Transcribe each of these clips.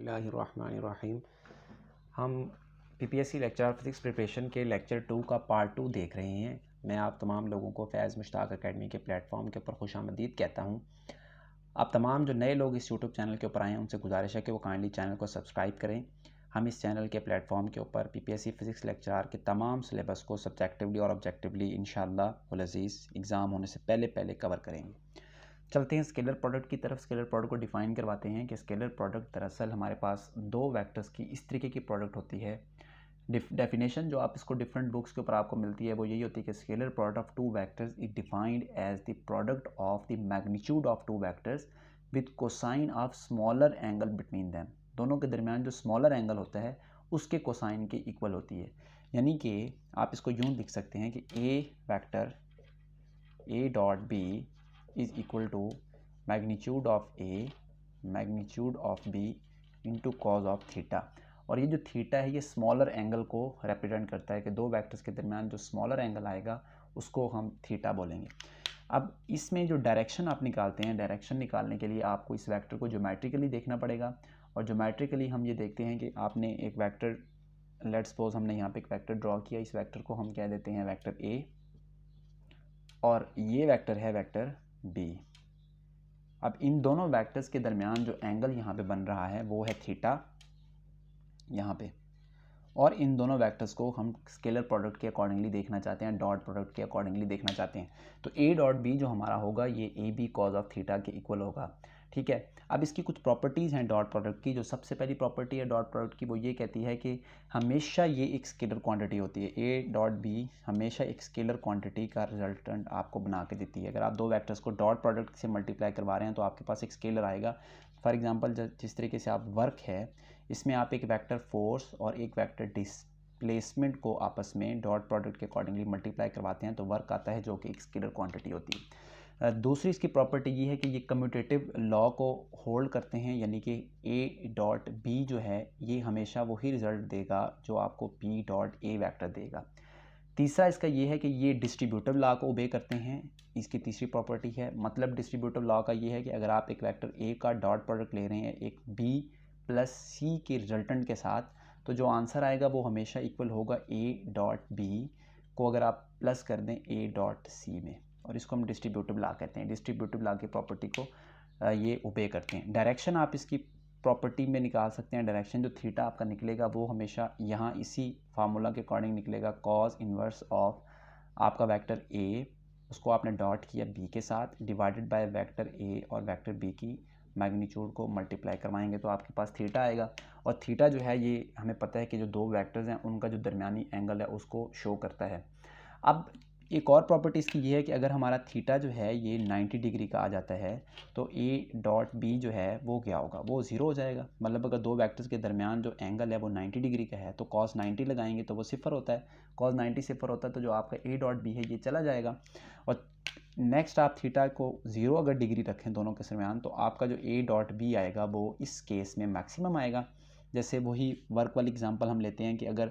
बिस्मिल्लाहिर्रहमानिर्रहीम। हम PPSC lecture physics preparation के लेक्चर 2 का पार्ट 2 देख रहे हैं। मैं आप तमाम लोगों को फैज़ मुश्ताक एकेडमी के प्लेटफॉर्म के ऊपर खुशामदीद कहता हूं। आप तमाम जो नए लोग इस यूट्यूब चैनल के ऊपर आए हैं उनसे गुजारिश है कि वो काइंडली चैनल को सब्सक्राइब करें। हम इस चैनल के प्लेटफॉर्म के ऊपर पीपीएससी फिज़िक्स लेक्चर के तमाम सिलेबस को सब्जेक्टिवली और ऑब्जेक्टिवली इंशाअल्लाह वल अज़ीज़ एग्ज़ाम होने से पहले कवर करेंगे। चलते हैं स्केलर प्रोडक्ट की तरफ। स्केलर प्रोडक्ट को डिफ़ाइन करवाते हैं कि स्केलर प्रोडक्ट दरअसल हमारे पास दो वेक्टर्स की इस तरीके की प्रोडक्ट होती है। डेफिनेशन जो आप इसको डिफरेंट बुक्स के ऊपर आपको मिलती है वो यही होती है कि scalar product of two vectors is defined as the product of the magnitude of two vectors with cosine of smaller angle between them. दोनों के दरमियान जो स्मॉलर एंगल होता है उसके कोसाइन के इक्वल होती है। यानी कि आप इसको यूँ लिख सकते हैं कि a vector a dot b is equal to magnitude of A magnitude of B into cos of theta. और ये जो थीटा है ये स्मॉलर एंगल को रिप्रेजेंट करता है कि दो वेक्टर्स के दरमियान जो स्मॉलर एंगल आएगा उसको हम थीटा बोलेंगे। अब इसमें जो डायरेक्शन आप निकालते हैं, डायरेक्शन निकालने के लिए आपको इस वेक्टर को ज्योमेट्रिकली देखना पड़ेगा। और ज्योमेट्रिकली हम ये देखते हैं कि आपने एक वेक्टर, लेट्स सपोज हमने यहाँ पे एक वेक्टर ड्रॉ किया, इस वेक्टर को हम कह देते हैं वेक्टर ए और ये वेक्टर है वेक्टर बी। अब इन दोनों वेक्टर्स के दरमियान जो एंगल यहाँ पे बन रहा है वो है थीटा यहाँ पे, और इन दोनों वेक्टर्स को हम स्केलर प्रोडक्ट के अकॉर्डिंगली देखना चाहते हैं, डॉट प्रोडक्ट के अकॉर्डिंगली देखना चाहते हैं। तो ए डॉट बी जो हमारा होगा ये A B cos of theta के इक्वल होगा। ठीक है। अब इसकी कुछ प्रॉपर्टीज़ हैं डॉट प्रोडक्ट की। जो सबसे पहली प्रॉपर्टी है डॉट प्रोडक्ट की वो ये कहती है कि हमेशा ये एक स्केलर क्वांटिटी होती है। ए डॉट बी हमेशा एक स्केलर क्वांटिटी का रिजल्टेंट आपको बना के देती है। अगर आप दो वेक्टर्स को डॉट प्रोडक्ट से मल्टीप्लाई करवा रहे हैं तो आपके पास एक स्केलर आएगा। फॉर एग्जांपल जिस तरीके से आप वर्क है इसमें आप एक वेक्टर फोर्स और एक वेक्टर डिस्प्लेसमेंट को आपस में डॉट प्रोडक्ट के अकॉर्डिंगली मल्टीप्लाई करवाते हैं तो वर्क आता है जो कि एक स्केलर क्वांटिटी होती है। दूसरी इसकी प्रॉपर्टी ये है कि ये कम्यूटेटिव लॉ को होल्ड करते हैं, यानी कि ए डॉट बी जो है ये हमेशा वही रिजल्ट देगा जो आपको बी डॉट ए वेक्टर देगा। तीसरा इसका ये है कि ये डिस्ट्रीब्यूटिव लॉ को ओबे करते हैं। इसकी तीसरी प्रॉपर्टी है, मतलब डिस्ट्रीब्यूटिव लॉ का ये है कि अगर आप एक वेक्टर ए का डॉट प्रोडक्ट ले रहे हैं एक बी प्लस सी के रिजल्टेंट के साथ तो जो आंसर आएगा वो हमेशा इक्वल होगा ए डॉट बी को अगर आप प्लस कर दें ए डॉट सी में, और इसको हम डिस्ट्रीब्यूटिव लॉ कहते हैं। डिस्ट्रीब्यूटिव लॉ की प्रॉपर्टी को ये ओबे करते हैं। डायरेक्शन आप इसकी प्रॉपर्टी में निकाल सकते हैं। डायरेक्शन जो थीटा आपका निकलेगा वो हमेशा यहाँ इसी फार्मूला के अकॉर्डिंग निकलेगा, कॉस इन्वर्स ऑफ आपका वेक्टर ए, उसको आपने डॉट किया बी के साथ, डिवाइडेड बाय वेक्टर ए और वेक्टर बी की मैग्नीट्यूड को मल्टीप्लाई करवाएंगे तो आपके पास थीटा आएगा। और थीटा जो है ये हमें पता है कि जो दो वेक्टर्स हैं उनका जो दरमियानी एंगल है उसको शो करता है। अब एक और प्रॉपर्टी इसकी ये है कि अगर हमारा थीटा जो है ये 90 डिग्री का आ जाता है तो ए डॉट बी जो है वो क्या होगा, वो ज़ीरो हो जाएगा। मतलब अगर दो वेक्टर्स के दरमियान जो एंगल है वो 90 डिग्री का है तो कॉस 90 लगाएंगे तो वो सिफर होता है। कॉस 90 सिफर होता है तो जो आपका ए डॉट बी है ये चला जाएगा। और नेक्स्ट आप थीटा को 0 अगर डिग्री रखें दोनों के दरमियान तो आपका जो ए डॉट बी आएगा वो इस केस में मैक्सिमम आएगा। जैसे वही वर्क वाली एग्जांपल हम लेते हैं कि अगर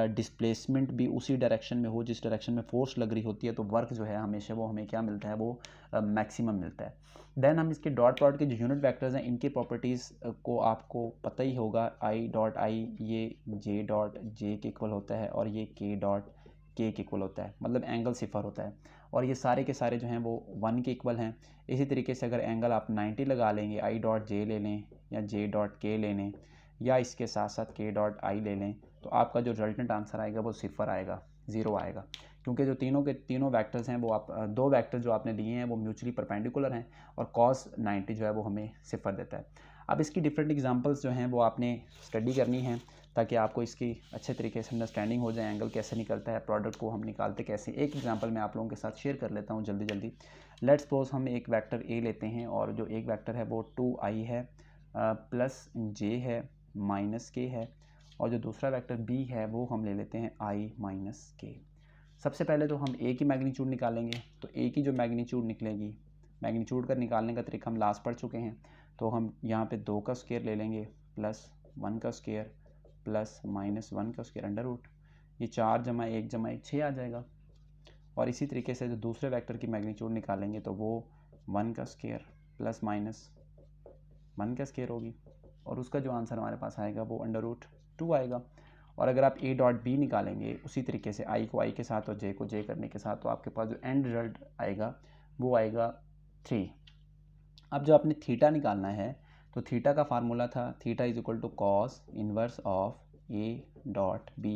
डिस्प्लेसमेंट भी उसी डायरेक्शन में हो जिस डायरेक्शन में फोर्स लग रही होती है तो वर्क जो है हमेशा वो हमें क्या मिलता है, वो मैक्सिमम मिलता है। देन हम इसके डॉट प्रोडक्ट के जो यूनिट वेक्टर्स हैं इनके प्रॉपर्टीज़ को आपको पता ही होगा। आई डॉट आई ये जे डॉट जे के इक्वल होता है और ये के डॉट के इक्वल होता है, मतलब एंगल सिफर होता है। और ये सारे के सारे जो हैं वो 1 के इक्वल हैं। इसी तरीके से अगर एंगल आप 90 लगा लेंगे, आई डॉट जे ले लें या जे डॉट के ले लें या इसके साथ साथ के डॉट आई ले लें तो आपका जो रिजल्टेंट आंसर आएगा वो सिफर आएगा, ज़ीरो आएगा। क्योंकि जो तीनों के तीनों वेक्टर्स हैं वो आप दो वेक्टर जो आपने लिए हैं वो म्यूचुअली परपेंडिकुलर हैं और कॉस 90 जो है वो हमें सिफर देता है। अब इसकी डिफरेंट एग्जांपल्स जो हैं वो आपने स्टडी करनी है ताकि आपको इसकी अच्छे तरीके से अंडरस्टैंडिंग हो जाए, एंगल कैसे निकलता है, प्रोडक्ट को हम निकालते कैसे। एक एग्जांपल मैं आप लोगों के साथ शेयर कर लेता हूँ जल्दी। लेट्स सपोज हम एक वेक्टर ए लेते हैं और जो एक वेक्टर है वो 2i है प्लस जे है माइनस के है, और जो दूसरा वेक्टर बी है वो हम ले लेते हैं i माइनस के। सबसे पहले तो हम ए की मैग्नीट्यूड निकालेंगे। तो ए की जो मैग्नीट्यूड निकलेगी, मैग्नीट्यूड का निकालने का तरीका हम लास्ट पढ़ चुके हैं। तो हम यहाँ पे 2 का स्क्वायर ले लेंगे प्लस 1 का स्क्वायर प्लस माइनस 1 का स्क्वायर अंडर रूट, ये 4 जमा 1 जमा 1 6 आ जाएगा। और इसी तरीके से जो दूसरे वेक्टर की मैग्नीट्यूड निकालेंगे तो वो 1 का स्क्वायर प्लस माइनस 1 का स्क्वायर होगी। और उसका जो आंसर हमारे पास आएगा वो √2 आएगा। और अगर आप A.B निकालेंगे उसी तरीके से I को I के साथ और J को J करने के साथ, तो आपके पास जो एंड रिजल्ट आएगा वो आएगा 3। अब जो आपने थीटा निकालना है, तो थीटा का फार्मूला था theta is equal to cos inverse of A.B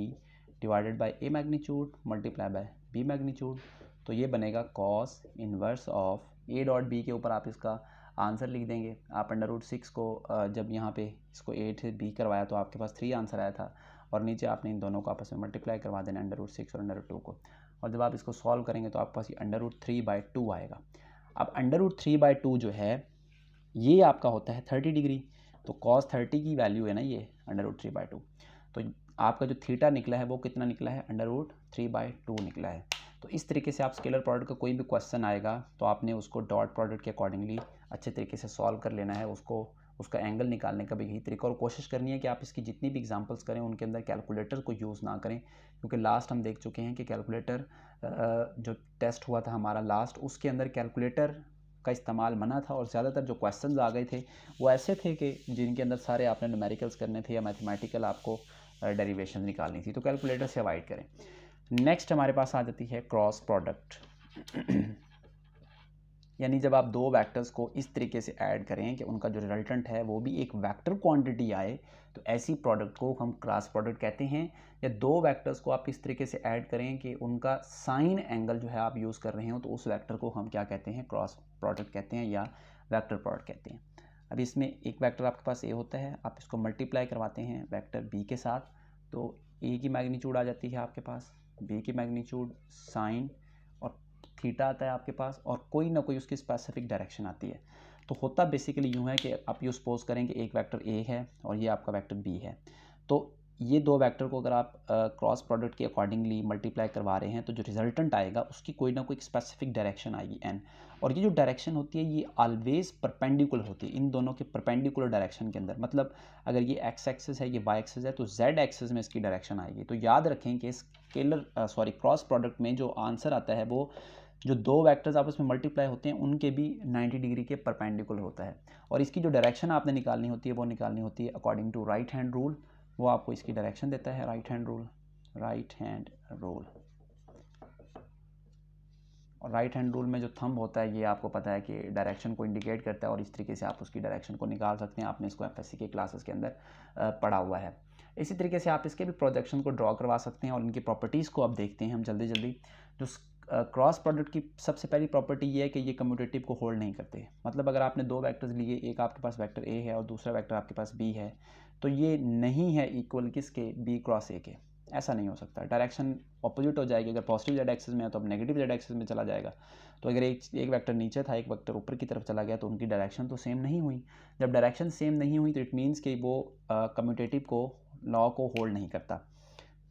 divided by A magnitude multiply by B magnitude. तो ये बनेगा कॉस इनवर्स ऑफ A.B के ऊपर आप इसका आंसर लिख देंगे। आप √6 को जब यहाँ पे इसको A से B करवाया तो आपके पास 3 आंसर आया था, और नीचे आपने इन दोनों को आपस में मल्टीप्लाई करवा देना √6 और √2 को, और जब आप इसको सॉल्व करेंगे तो आपके पास ये √3/2 आएगा। अब √3/2 जो है ये आपका होता है 30 डिग्री, तो cos 30 की वैल्यू है ना ये √3/2, तो आपका जो थीटा निकला है वो कितना निकला है, √3/2 निकला है। तो इस तरीके से आप स्केलर प्रोडक्ट का कोई भी क्वेश्चन आएगा तो आपने उसको डॉट प्रोडक्ट के अकॉर्डिंगली अच्छे तरीके से सॉल्व कर लेना है, उसको उसका एंगल निकालने का भी यही तरीका, और कोशिश करनी है कि आप इसकी जितनी भी एग्जांपल्स करें उनके अंदर कैलकुलेटर को यूज़ ना करें, क्योंकि लास्ट हम देख चुके हैं कि कैलकुलेटर जो टेस्ट हुआ था हमारा लास्ट, उसके अंदर कैलकुलेटर का इस्तेमाल मना था, और ज़्यादातर जो क्वेश्चंस आ गए थे वो ऐसे थे कि जिनके अंदर सारे आपने न्यूमेरिकल्स करने थे या मैथमेटिकल आपको डेरिवेशन निकालनी थी, तो कैलकुलेटर से अवॉइड करें। नेक्स्ट हमारे पास आ जाती है क्रॉस प्रोडक्ट यानी जब आप दो वेक्टर्स को इस तरीके से ऐड करें कि उनका जो रिजल्टेंट है वो भी एक वेक्टर क्वांटिटी आए, तो ऐसी प्रोडक्ट को हम क्रॉस प्रोडक्ट कहते हैं। या दो वेक्टर्स को आप इस तरीके से ऐड करें कि उनका साइन एंगल जो है आप यूज़ कर रहे हो, तो उस वेक्टर को हम क्या कहते हैं, क्रॉस प्रोडक्ट कहते हैं या वेक्टर प्रोडक्ट कहते हैं। अब इसमें एक वेक्टर आपके पास ए होता है, आप इसको मल्टीप्लाई करवाते हैं वेक्टर बी के साथ, तो ए की मैग्नीट्यूड आ जाती है आपके पास, बी की मैग्नीट्यूड साइन और थीटा आता है आपके पास, और कोई ना कोई उसकी स्पेसिफिक डायरेक्शन आती है। तो होता बेसिकली यूँ है कि आप यूँ सपोज करें कि एक वेक्टर ए है और ये आपका वेक्टर बी है, तो ये दो वेक्टर को अगर आप क्रॉस प्रोडक्ट के अकॉर्डिंगली मल्टीप्लाई करवा रहे हैं तो जो रिजल्टेंट आएगा उसकी कोई ना कोई स्पेसिफिक डायरेक्शन आएगी एन, और ये जो डायरेक्शन होती है ये ऑलवेज परपेंडिकुलर होती है, इन दोनों के परपेंडिकुलर डायरेक्शन के अंदर। मतलब अगर ये एक्स एक्सिस है, ये वाई एक्सिस है, तो जेड एक्सिस में इसकी डायरेक्शन आएगी। तो याद रखें कि क्रॉस प्रोडक्ट में जो आंसर आता है वो जो दो वेक्टर्स आपस में मल्टीप्लाई होते हैं उनके भी 90 डिग्री के परपेंडिकुलर होता है, और इसकी जो डायरेक्शन आपने निकालनी होती है वो निकालनी होती है according to right hand rule. वो आपको इसकी डायरेक्शन देता है राइट हैंड रूल। और राइट हैंड रूल में जो थंब होता है ये आपको पता है कि डायरेक्शन को इंडिकेट करता है, और इस तरीके से आप उसकी डायरेक्शन को निकाल सकते हैं। आपने इसको एफएससी के क्लासेस के अंदर पढ़ा हुआ है। इसी तरीके से आप इसके भी प्रोजेक्शन को ड्रॉ करवा सकते हैं, और इनकी प्रॉपर्टीज़ को अब देखते हैं हम जल्दी जल्दी। जो क्रॉस प्रोडक्ट की सबसे पहली प्रॉपर्टी ये है कि ये कम्यूटेटिव को होल्ड नहीं करते। मतलब अगर आपने दो वेक्टर्स लिए, एक आपके पास वेक्टर ए है और दूसरा वेक्टर आपके पास बी है, तो ये नहीं है इक्वल किसके, बी क्रॉस ए के। ऐसा नहीं हो सकता, डायरेक्शन ऑपोजिट हो जाएगी। अगर पॉजिटिव जेड एक्सिस में है तो अब नेगेटिव जेड एक्सिस में चला जाएगा। तो अगर एक वेक्टर नीचे था, एक वेक्टर ऊपर की तरफ चला गया, तो उनकी डायरेक्शन तो सेम नहीं हुई। जब डायरेक्शन सेम नहीं हुई तो इट मीन्स कि वो कम्यूटेटिव को लॉ को होल्ड नहीं करता।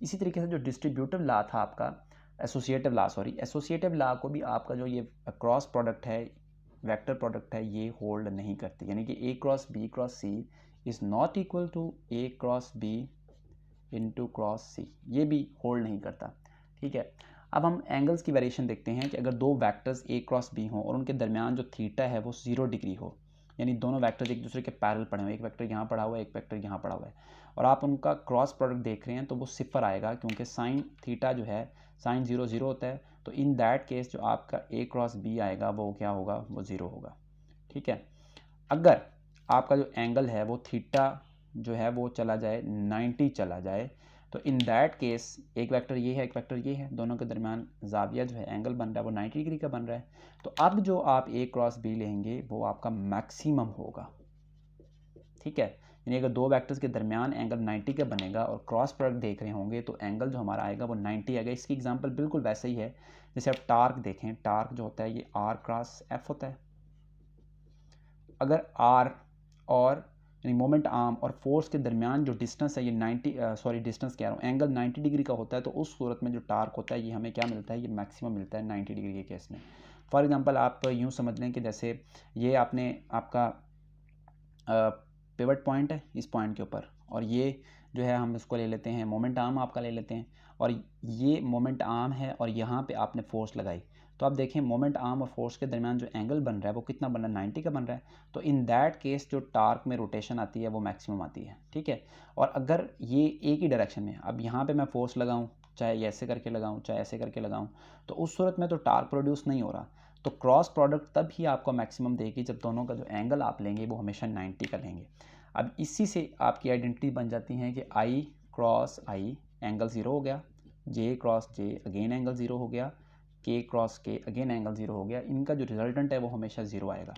इसी तरीके से जो डिस्ट्रीब्यूटिव लॉ था आपका, एसोसिएटिव लॉ को भी आपका जो ये क्रॉस प्रोडक्ट है, वेक्टर प्रोडक्ट है, ये होल्ड नहीं करती। यानी कि a cross b cross c is not equal to a cross b into cross c, ये भी होल्ड नहीं करता। ठीक है, अब हम एंगल्स की वेरिएशन देखते हैं कि अगर दो वेक्टर्स ए क्रॉस बी हों और उनके दरमियान जो थीटा है वो 0 डिग्री हो, यानी दोनों वेक्टर्स एक दूसरे के पैरेलल पड़े हुए, एक वेक्टर यहाँ पड़ा हुआ है, एक वेक्टर यहाँ पड़ा हुआ है, और आप उनका क्रॉस प्रोडक्ट देख रहे हैं, तो वो सिफर आएगा, क्योंकि साइन थीटा जो है साइन 0 0 होता है। तो इन दैट केस जो आपका ए क्रॉस बी आएगा वो क्या होगा, वो 0 होगा। ठीक है, अगर आपका जो एंगल है वो थीटा जो है वो चला जाए 90 चला जाए, तो इन दैट केस एक वेक्टर ये है, एक वेक्टर ये है, दोनों के दरमियान जाविया जो है एंगल बन रहा है वो 90 डिग्री का बन रहा है। तो अब जो आप ए क्रॉस बी लेंगे वो आपका मैक्सिमम होगा। ठीक है, यानी अगर दो वेक्टर्स के दरमियान एंगल 90 का बनेगा और क्रॉस प्रोडक्ट देख रहे होंगे तो एंगल जो हमारा आएगा वो 90 आएगा। इसकी एग्जांपल बिल्कुल वैसे ही है जैसे आप टार्क देखें, टार्क जो होता है ये आर क्रॉस एफ होता है। अगर आर और यानी मोमेंट आर्म और फोर्स के दरमियान जो डिस्टेंस है ये डिस्टेंस कह रहा हूँ, एंगल 90 डिग्री का होता है, तो उस सूरत में जो टार्क होता है ये हमें क्या मिलता है, ये मैक्सिमम मिलता है 90 डिग्री के केस में। फॉर एग्जांपल आप यूँ समझ लें कि जैसे ये आपने आपका पिवट पॉइंट है इस पॉइंट के ऊपर, और ये जो है हम इसको ले लेते हैं मोमेंट आर्म आपका ले लेते हैं, और ये मोमेंट आर्म है और यहाँ पे आपने फोर्स लगाई, तो आप देखें मोमेंट आर्म और फोर्स के दरमियान जो एंगल बन रहा है वो कितना बन रहा है, 90 का बन रहा है। तो इन दैट केस जो टार्क में रोटेशन आती है वो मैक्सिमम आती है, ठीक है। और अगर ये एक ही डायरेक्शन में, अब यहाँ पे मैं फोर्स लगाऊँ, चाहे ऐसे करके लगाऊँ चाहे ऐसे करके लगाऊँ, तो उस सूरत में तो टार्क प्रोड्यूस नहीं हो रहा। तो क्रॉस प्रोडक्ट तब ही आपको मैक्सिमम देगी जब दोनों का जो एंगल आप लेंगे वो हमेशा 90 का लेंगे। अब इसी से आपकी आइडेंटिटी बन जाती है कि आई क्रॉस आई एंगल 0 हो गया, जे क्रॉस जे अगेन एंगल 0 हो गया, के क्रॉस के अगेन एंगल 0 हो गया। इनका जो रिजल्टेंट है वो हमेशा 0 आएगा।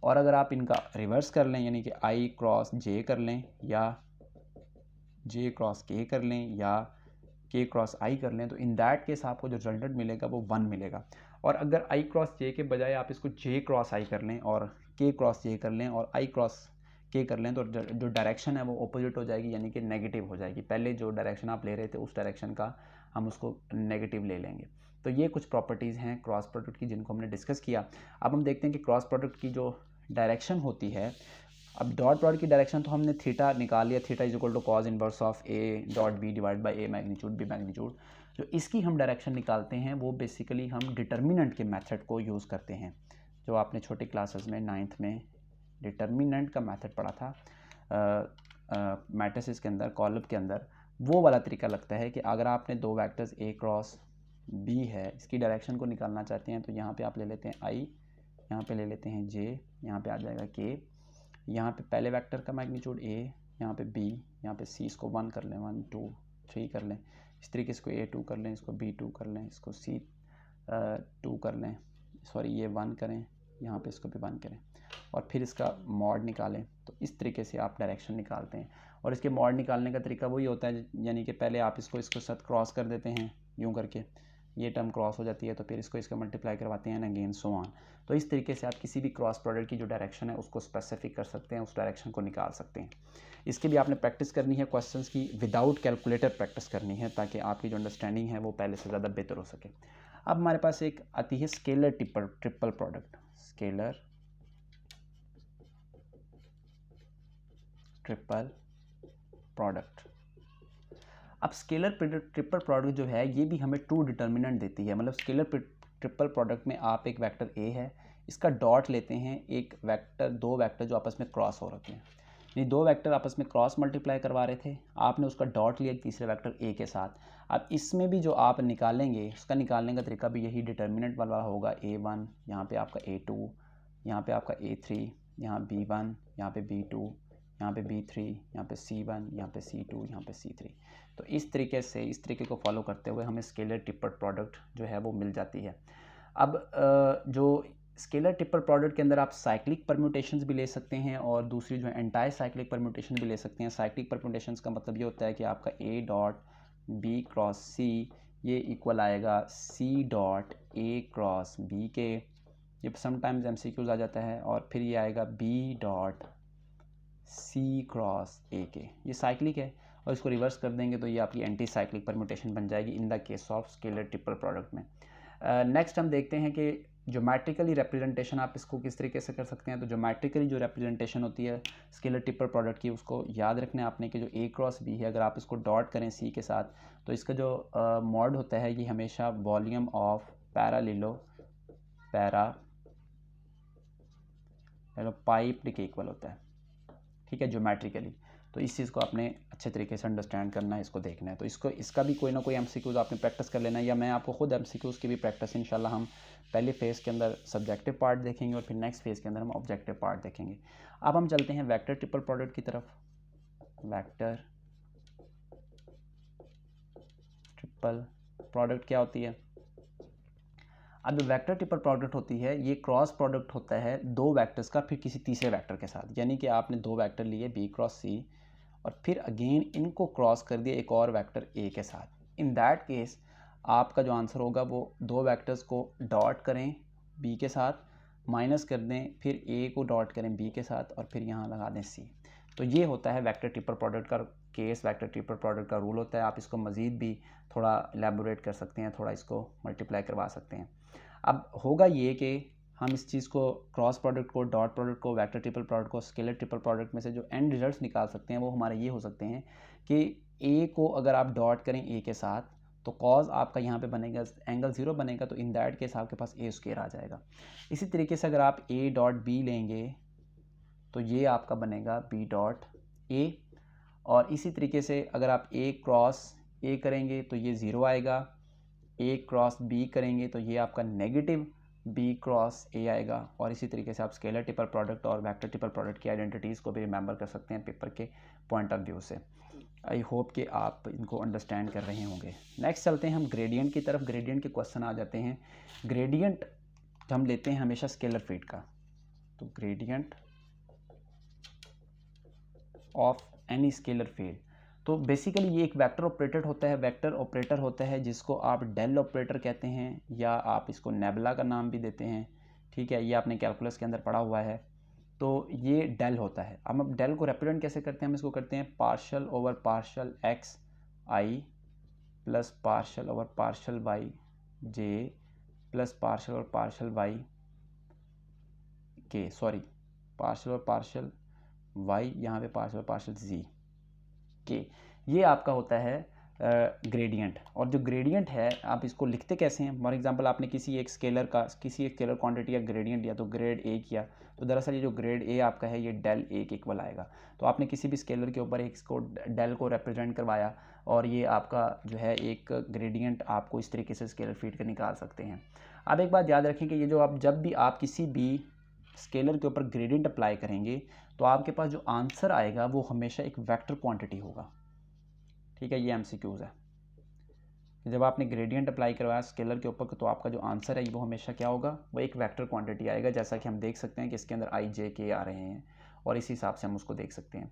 और अगर आप इनका रिवर्स कर लें, यानी कि आई क्रॉस जे कर लें या जे क्रॉस के कर लें या के क्रॉस आई कर लें, तो इन दैट केस आपको जो रिजल्टेंट मिलेगा वो 1 मिलेगा। और अगर आई क्रॉस जे के बजाय आप इसको जे क्रॉस आई कर लें और के क्रॉस जे कर लें और आई क्रॉस के कर लें, तो जो डायरेक्शन है वो अपोजिट हो जाएगी, यानी कि नेगेटिव हो जाएगी। पहले जो डायरेक्शन आप ले रहे थे उस डायरेक्शन का हम उसको नेगेटिव ले लेंगे। तो ये कुछ प्रॉपर्टीज़ हैं क्रॉस प्रोडक्ट की जिनको हमने डिस्कस किया। अब हम देखते हैं कि क्रॉस प्रोडक्ट की जो डायरेक्शन होती है, अब डॉट प्रोडक्ट की डायरेक्शन तो हमने थीटा निकाल लिया, theta is equal to cos inverse of A dot B divide by A magnitude B magnitude. जो इसकी हम डायरेक्शन निकालते हैं वो बेसिकली हम डिटर्मिनेंट के मेथड को यूज़ करते हैं, जो आपने छोटी क्लासेस में 9th में डिटर्मिनेंट का मेथड पढ़ा था मैट्रिसेस के अंदर, कॉलम के अंदर। वो वाला तरीका लगता है कि अगर आपने दो वेक्टर्स ए क्रॉस बी है, इसकी डायरेक्शन को निकालना चाहते हैं, तो यहाँ पे आप ले लेते हैं आई, यहाँ पे ले लेते हैं जे, यहाँ पे आ जाएगा के, यहाँ पे पहले वेक्टर का मैग्नीट्यूड ए, यहाँ पे बी, यहाँ पे सी, इसको 1 कर लें, 1 2 3 कर लें। इस तरीके से इसको A2 कर लें, इसको B2 कर लें, इसको C2 कर लें, सॉरी ये 1 करें, यहाँ पे इसको भी 1 करें और फिर इसका मॉड निकालें। तो इस तरीके से आप डायरेक्शन निकालते हैं। और इसके मॉड निकालने का तरीका वही होता है, यानी कि पहले आप इसको साथ क्रॉस कर देते हैं यूँ करके, ये टर्म क्रॉस हो जाती है, तो फिर इसको इसका मल्टीप्लाई करवाते हैं अगेन सो ऑन। तो इस तरीके से आप किसी भी क्रॉस प्रोडक्ट की जो डायरेक्शन है उसको स्पेसिफिक कर सकते हैं, उस डायरेक्शन को निकाल सकते हैं। इसके लिए आपने प्रैक्टिस करनी है क्वेश्चंस की, विदाउट कैलकुलेटर प्रैक्टिस करनी है, ताकि आपकी जो अंडरस्टैंडिंग है वो पहले से ज़्यादा बेहतर हो सके। अब हमारे पास एक आती है scalar triple product, scalar triple product. अब स्केलर ट्रिपल प्रोडक्ट जो है ये भी हमें ट्रू डिटर्मिनेंट देती है। मतलब स्केलर ट्रिपल प्रोडक्ट में आप एक वेक्टर ए है, इसका डॉट लेते हैं, एक वेक्टर, दो वेक्टर जो आपस में क्रॉस हो रखे हैं, यानी दो वेक्टर आपस में क्रॉस मल्टीप्लाई करवा रहे थे, आपने उसका डॉट लिया तीसरे वेक्टर ए के साथ। अब इसमें भी जो आप निकालेंगे उसका निकालने का तरीका भी यही डिटर्मिनेंट वाला होगा। A1, यहाँ पे आपका A2, यहाँ पे आपका A3, यहाँ B1, यहाँ पे B2, यहाँ पे B3, यहाँ पे C1, यहाँ पे C2, यहाँ पे C3। तो इस तरीके से, इस तरीके को फॉलो करते हुए हमें स्केलर ट्रिपल प्रोडक्ट जो है वो मिल जाती है। अब जो स्केलर ट्रिपल प्रोडक्ट के अंदर आप साइक्लिक परम्यूटेशंस भी ले सकते हैं और दूसरी जो है एंटाई साइक्लिक परम्यूटेशन भी ले सकते हैं। साइक्लिक परम्यूटेशंस का मतलब ये होता है कि आपका A dot B cross C ये इक्वल आएगा C dot A cross B के, ये समटाइम्स MCQs आ जाता है, और फिर ये आएगा B dot C cross A के, ये साइक्लिक है। और इसको रिवर्स कर देंगे तो ये आपकी एंटी साइक्लिक परम्यूटेशन बन जाएगी in the case of scalar triple product में। नेक्स्ट हम देखते हैं कि ज्योमेट्रिकली रिप्रेजेंटेशन आप इसको किस तरीके से कर सकते हैं। तो ज्योमेट्रिकली जो रिप्रेजेंटेशन होती है स्केलर ट्रिपल प्रोडक्ट की, उसको याद रखना है आपने कि जो A क्रॉस B है, अगर आप इसको डॉट करें C के साथ, तो इसका जो मॉड होता है ये हमेशा वॉल्यूम ऑफ पाइप्ड के इक्वल होता है, ठीक है, ज्योमेट्रिकली। तो इस चीज़ को आपने अच्छे तरीके से अंडरस्टैंड करना है, इसको देखना है। तो इसका भी कोई ना कोई MCQs आपने प्रैक्टिस कर लेना है, या मैं आपको खुद MCQs की भी प्रैक्टिस इंशाल्लाह हम पहले फेज़ के अंदर सब्जेक्टिव पार्ट देखेंगे और फिर नेक्स्ट फेज़ के अंदर हम ऑब्जेक्टिव पार्ट देखेंगे। अब हम चलते हैं वेक्टर ट्रिपल प्रोडक्ट की तरफ। वेक्टर ट्रिपल प्रोडक्ट क्या होती है? अब वेक्टर ट्रिपल प्रोडक्ट होती है, ये क्रॉस प्रोडक्ट होता है दो वेक्टर्स का फिर किसी तीसरे वेक्टर के साथ। यानी कि आपने दो वेक्टर लिए B क्रॉस C और फिर अगेन इनको क्रॉस कर दिया एक और वेक्टर A के साथ। इन दैट केस आपका जो आंसर होगा वो दो वेक्टर्स को डॉट करें B के साथ, माइनस कर दें, फिर A को डॉट करें B के साथ और फिर यहाँ लगा दें C। तो ये होता है वेक्टर ट्रिपल प्रोडक्ट का केस, वेक्टर ट्रिपल प्रोडक्ट का रूल होता है। आप इसको मज़ीद भी थोड़ा एलेबोरेट कर सकते हैं, थोड़ा इसको मल्टीप्लाई करवा सकते हैं। अब होगा ये कि हम इस चीज़ को, क्रॉस प्रोडक्ट को, डॉट प्रोडक्ट को, वेक्टर ट्रिपल प्रोडक्ट को, स्केलर ट्रिपल प्रोडक्ट में से जो एंड रिजल्ट्स निकाल सकते हैं वो हमारे ये हो सकते हैं कि A को अगर आप डॉट करें A के साथ तो कॉज आपका यहाँ पे बनेगा एंगल 0 बनेगा, तो इन दैट केस आपके पास ए स्क्वायर आ जाएगा। इसी तरीके से अगर आप ए डॉट बी लेंगे तो ये आपका बनेगा बी डॉट ए, और इसी तरीके से अगर आप ए क्रॉस ए करेंगे तो ये 0 आएगा, ए क्रॉस बी करेंगे तो ये आपका नेगेटिव बी क्रॉस ए आएगा। और इसी तरीके से आप स्केलर ट्रिपल प्रोडक्ट और वेक्टर ट्रिपल प्रोडक्ट की आइडेंटिटीज़ को भी रिमेंबर कर सकते हैं पेपर के पॉइंट ऑफ व्यू से। आई होप कि आप इनको अंडरस्टैंड कर रहे होंगे। नेक्स्ट चलते हैं हम ग्रेडियंट की तरफ। ग्रेडियंट के क्वेश्चन आ जाते हैं। ग्रेडियंट हम लेते हैं हमेशा स्केलर फील्ड का, तो gradient of any scalar field, तो बेसिकली ये एक वेक्टर ऑपरेटर होता है। वेक्टर ऑपरेटर होता है जिसको आप डेल ऑपरेटर कहते हैं, या आप इसको नेबुला का नाम भी देते हैं, ठीक है, ये आपने कैलकुलस के अंदर पढ़ा हुआ है। तो ये डेल होता है। अब हम डेल को रिप्रेजेंट कैसे करते हैं, हम इसको करते हैं partial over partial x i plus partial over partial y j plus partial over partial y k, sorry partial over partial y, यहाँ पे पार्शल ओवर पार्शल जी के, ये आपका होता है ग्रेडियंट। और जो ग्रेडियंट है आप इसको लिखते कैसे हैं, फॉर एग्जांपल आपने किसी एक स्केलर क्वांटिटी का ग्रेडियंट लिया तो ग्रेड ए किया, तो दरअसल ये जो ग्रेड ए आपका है ये डेल ए के इक्वल आएगा। तो आपने किसी भी स्केलर के ऊपर एक इसको डेल को रिप्रेजेंट करवाया और ये आपका जो है एक ग्रेडियंट आपको इस तरीके से स्केलर फील्ड का निकाल सकते हैं। अब एक बात याद रखें कि ये जो आप जब भी आप किसी भी स्केलर के ऊपर ग्रेडियंट अप्लाई करेंगे तो आपके पास जो आंसर आएगा वो हमेशा एक वेक्टर क्वांटिटी होगा, ठीक है, ये एमसीक्यूज है। जब आपने ग्रेडियंट अप्लाई करवाया स्केलर के ऊपर तो आपका जो आंसर है वो हमेशा क्या होगा, वो एक वेक्टर क्वांटिटी आएगा, जैसा कि हम देख सकते हैं कि इसके अंदर आई जे के आ रहे हैं और इस हिसाब से हम उसको देख सकते हैं।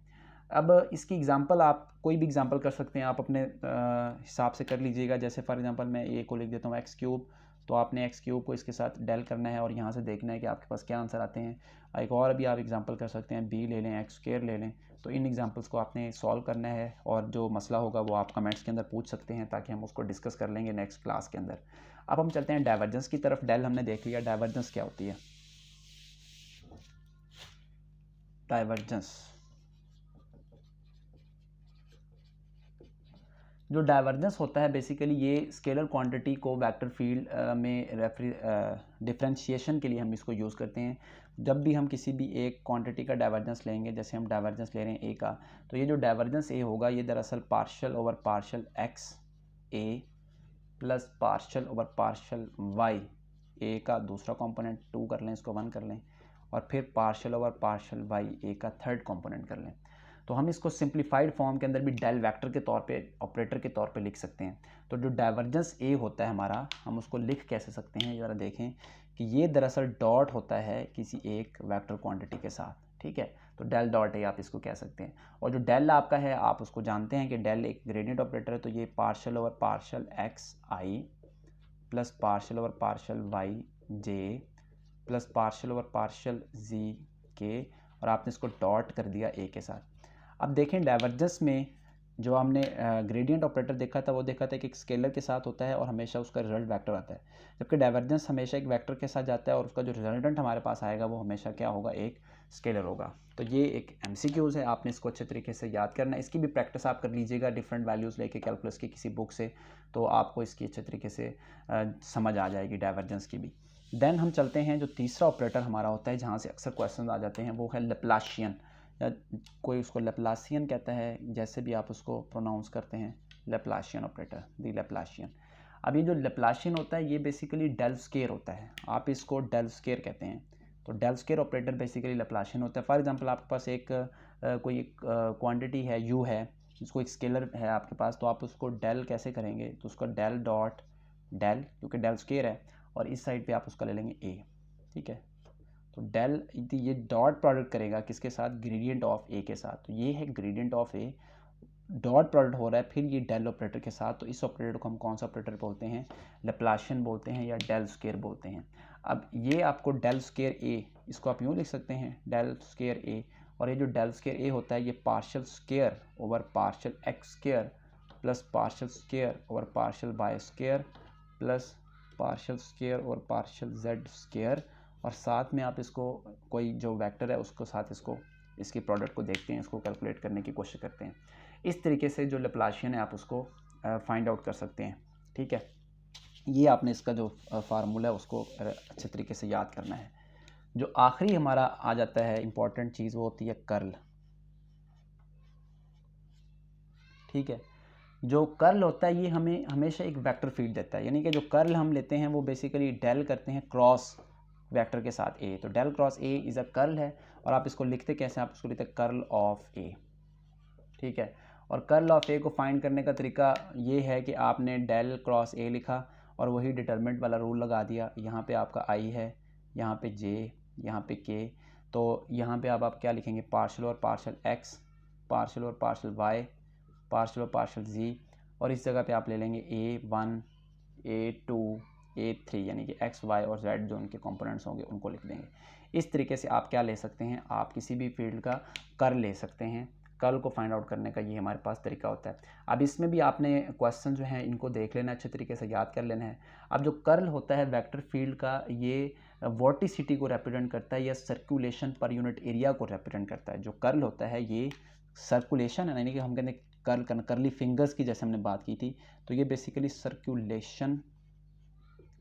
अब इसकी एग्जांपल आप कोई भी एग्जांपल कर सकते हैं, आप अपने हिसाब से कर लीजिएगा। जैसे फॉर एग्जांपल मैं ए को लिख देता हूँ एक्स क्यूब, तो आपने एक्स क्यूब को इसके साथ डेल करना है और यहाँ से देखना है कि आपके पास क्या आंसर आते हैं। एक और भी आप एग्जांपल कर सकते हैं, बी ले लें, एक्स स्क्वायर ले लें। तो इन एग्जांपल्स को आपने सॉल्व करना है और जो मसला होगा वो आप कमेंट्स के अंदर पूछ सकते हैं ताकि हम उसको डिस्कस कर लेंगे नेक्स्ट क्लास के अंदर। अब हम चलते हैं डाइवर्जेंस की तरफ। डेल हमने देख लिया, डाइवर्जेंस क्या होती है। डाइवर्जेंस, जो डाइवर्जेंस होता है बेसिकली ये स्केलर क्वांटिटी को वेक्टर फील्ड में डिफरेंशिएशन के लिए हम इसको यूज़ करते हैं। जब भी हम किसी भी एक क्वांटिटी का डाइवर्जेंस लेंगे, जैसे हम डाइवर्जेंस ले रहे हैं ए का, तो ये जो डाइवर्जेंस ए होगा ये दरअसल partial over partial x a plus partial over partial y, a का दूसरा कंपोनेंट 2 कर लें, इसको 1 कर लें, और फिर partial over partial y a का थर्ड कंपोनेंट कर लें। तो हम इसको सिंप्लीफाइड फॉर्म के अंदर भी डेल वेक्टर के तौर पे ऑपरेटर के तौर पे लिख सकते हैं। तो जो डाइवर्जेंस ए होता है हमारा, हम उसको लिख कैसे सकते हैं, ज़रा देखें कि ये दरअसल डॉट होता है किसी एक वेक्टर क्वांटिटी के साथ, ठीक है। तो डेल डॉट ए आप इसको कह सकते हैं। और जो डेल आपका है आप उसको जानते हैं कि डेल एक ग्रेडियंट ऑपरेटर है, तो ये partial over partial x i plus partial over partial y j plus partial over partial z k, और आपने इसको डॉट कर दिया ए के साथ। अब देखें डाइवर्जेंस में जो हमने ग्रेडियंट ऑपरेटर देखा था वो देखा था कि एक स्केलर के साथ होता है और हमेशा उसका रिजल्ट वेक्टर आता है, जबकि डाइवर्जेंस हमेशा एक वेक्टर के साथ जाता है और उसका जो रिजल्टेंट हमारे पास आएगा वो हमेशा क्या होगा, एक स्केलर होगा। तो ये एक एमसीक्यूज है, आपने इसको अच्छे तरीके से याद करना है। इसकी भी प्रैक्टिस आप कर लीजिएगा डिफरेंट वैल्यूज़ लेके कैलकुलस की किसी बुक से, तो आपको इसकी अच्छे तरीके से समझ आ जाएगी डाइवर्जेंस की भी। देन हम चलते हैं जो तीसरा ऑपरेटर हमारा होता है जहाँ से अक्सर क्वेश्चन आ जाते हैं, वो है लैप्लासियन, या कोई उसको लैप्लासियन कहता है, जैसे भी आप उसको प्रोनाउंस करते हैं, लैप्लासियन ऑपरेटर, दी लैप्लासियन। अब ये जो लैप्लासियन होता है ये बेसिकली डेल स्क्वायर होता है, आप इसको डेल स्क्वायर कहते हैं। तो del square operator basically Laplacian होता है। फॉर एग्जांपल आपके पास एक कोई एक क्वांटिटी है यू है, जिसको एक स्केलर है आपके पास, तो आप उसको डेल कैसे करेंगे, तो उसका डेल डॉट डेल, क्योंकि डेल स्क्वायर है, और इस साइड पे आप उसका ले लेंगे ए, ठीक है। तो डेल ये डॉट प्रोडक्ट करेगा किसके साथ, ग्रेडियंट ऑफ ए के साथ। तो ये है gradient of A, dot product हो रहा है फिर ये डेल ऑपरेटर के साथ। तो इस ऑपरेटर को हम कौन सा ऑपरेटर बोलते हैं, लैप्लासियन बोलते हैं या डेल स्क्वायर बोलते हैं। अब ये आपको डेल स्क्वायर ए, इसको आप यूँ लिख सकते हैं डेल स्क्वायर ए, और ये जो डेल स्क्वायर ए होता है ये partial square over partial x square plus partial square over partial y square plus partial square और पार्शियल जेड स्क्वायर, और साथ में आप इसको कोई जो वेक्टर है उसको साथ इसको इसकी प्रोडक्ट को देखते हैं, इसको कैलकुलेट करने की कोशिश करते हैं। इस तरीके से जो लैप्लासियन है आप उसको फाइंड आउट कर सकते हैं। ठीक है, ये आपने इसका जो फार्मूला है उसको अच्छे तरीके से याद करना है। जो आखिरी हमारा आ जाता है इंपॉर्टेंट चीज़, वो होती है कर्ल। ठीक है, जो कर्ल होता है ये हमें हमेशा एक वेक्टर फील्ड देता है, यानी कि जो कर्ल हम लेते हैं वो बेसिकली डेल करते हैं क्रॉस वेक्टर के साथ ए, तो del cross A is a curl है। और आप इसको लिखते कैसे, आप इसको लिखते हैं कर्ल ऑफ ए। ठीक है, और कर्ल ऑफ ए को फाइंड करने का तरीका ये है कि आपने डेल क्रॉस ए लिखा और वही डिटरमिनेंट वाला रूल लगा दिया। यहाँ पे आपका आई है, यहाँ पे जे, यहाँ पे के, तो यहाँ पे अब आप क्या लिखेंगे, पार्शल और पार्शल एक्स, पार्शल और पार्शल वाई, पार्शल और पार्शल जी, और इस जगह पे आप ले लेंगे A1, A2, A3, यानी कि एक्स वाई और जेड जो उनके कंपोनेंट्स होंगे उनको लिख देंगे। इस तरीके से आप क्या ले सकते हैं, आप किसी भी फील्ड का कर्ल ले सकते हैं। कर्ल को फाइंड आउट करने का ये हमारे पास तरीका होता है। अब इसमें भी आपने क्वेश्चन जो है इनको देख लेना, अच्छे तरीके से याद कर लेना है। अब जो कर्ल होता है वेक्टर फील्ड का, ये वोर्टिसिटी को रिप्रेजेंट करता है या सर्कुलेशन पर यूनिट एरिया को रिप्रेजेंट करता है। जो कर्ल होता है ये सर्कुलेशन है, यानी कि हम कहते हैं कर्ली फिंगर्स की जैसे हमने बात की थी, तो ये बेसिकली सर्कुलेशन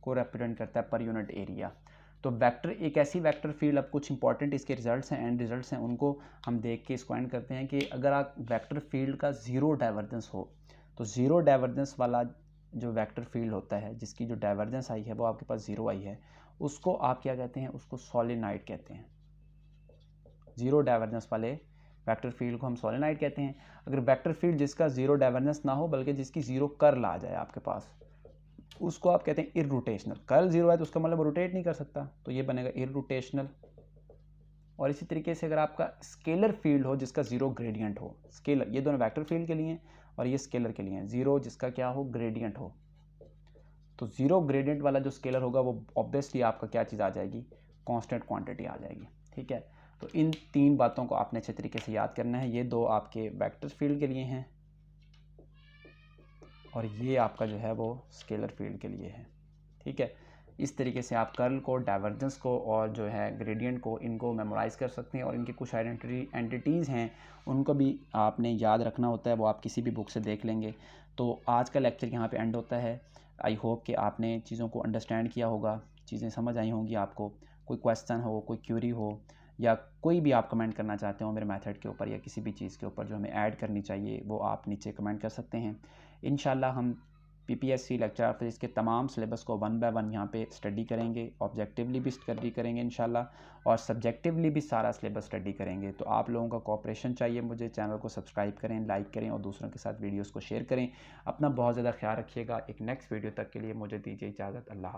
को रिप्रेजेंट करता है पर यूनिट एरिया। तो वेक्टर एक ऐसी वेक्टर फील्ड, अब कुछ इंपॉर्टेंट इसके रिजल्ट्स हैं, एंड रिजल्ट्स हैं, उनको हम देख के इसको एंड करते हैं कि अगर आप वेक्टर फील्ड का ज़ीरो डाइवर्जेंस हो, तो ज़ीरो डाइवर्जेंस वाला जो वेक्टर फील्ड होता है जिसकी जो डाइवर्जेंस आई है वो आपके पास ज़ीरो आई है, उसको आप क्या कहते हैं, उसको सोलेनॉइड कहते हैं। ज़ीरो डाइवर्जेंस वाले वेक्टर फील्ड को हम सोलेनॉइड कहते हैं। अगर वेक्टर फील्ड जिसका ज़ीरो डाइवर्जेंस ना हो बल्कि जिसकी ज़ीरो कर्ल आ जाए आपके पास, उसको आप कहते हैं इररोटेशनल। कर्ल जीरो है तो उसका मतलब रोटेट नहीं कर सकता, तो ये बनेगा इररोटेशनल। और इसी तरीके से अगर आपका स्केलर फील्ड हो जिसका जीरो ग्रेडियंट हो, स्केलर, ये दोनों वेक्टर फील्ड के लिए हैं और ये स्केलर के लिए हैं, जीरो जिसका क्या हो, ग्रेडियंट हो, तो जीरो ग्रेडियंट वाला जो स्केलर होगा वो ऑब्वियसली आपका क्या चीज़ आ जाएगी, कांस्टेंट क्वांटिटी आ जाएगी। ठीक है, तो इन तीन बातों को आपने अच्छे तरीके से याद करना है। ये दो आपके वेक्टर फील्ड के लिए हैं और ये आपका जो है वो स्केलर फील्ड के लिए है। ठीक है, इस तरीके से आप कर्ल को, डाइवर्जेंस को और जो है ग्रेडियंट को, इनको मेमोराइज़ कर सकते हैं। और इनके कुछ एंटिटीज़ हैं उनको भी आपने याद रखना होता है, वो आप किसी भी बुक से देख लेंगे। तो आज का लेक्चर यहाँ पे एंड होता है। आई होप कि आपने चीज़ों को अंडरस्टैंड किया होगा, चीज़ें समझ आई होंगी आपको। कोई क्वेश्चन हो, कोई क्यूरी हो, या कोई भी आप कमेंट करना चाहते हो मेरे मेथड के ऊपर या किसी भी चीज़ के ऊपर जो हमें ऐड करनी चाहिए, वो आप नीचे कमेंट कर सकते हैं। इंशाल्लाह हम पीपीएससी लेक्चर फिजिक्स के तमाम सिलेबस को वन बाय वन यहाँ पे स्टडी करेंगे, ऑब्जेक्टिवली भी स्टडी करेंगे इंशाल्लाह, और सब्जेक्टिवली भी सारा सिलेबस स्टडी करेंगे। तो आप लोगों का कोऑपरेशन चाहिए मुझे। चैनल को सब्सक्राइब करें, लाइक करें और दूसरों के साथ वीडियोज़ को शेयर करें। अपना बहुत ज़्यादा ख्याल रखिएगा। एक नेक्स्ट वीडियो तक के लिए मुझे दीजिए इजाज़त। अल्लाह हाफ़िज़।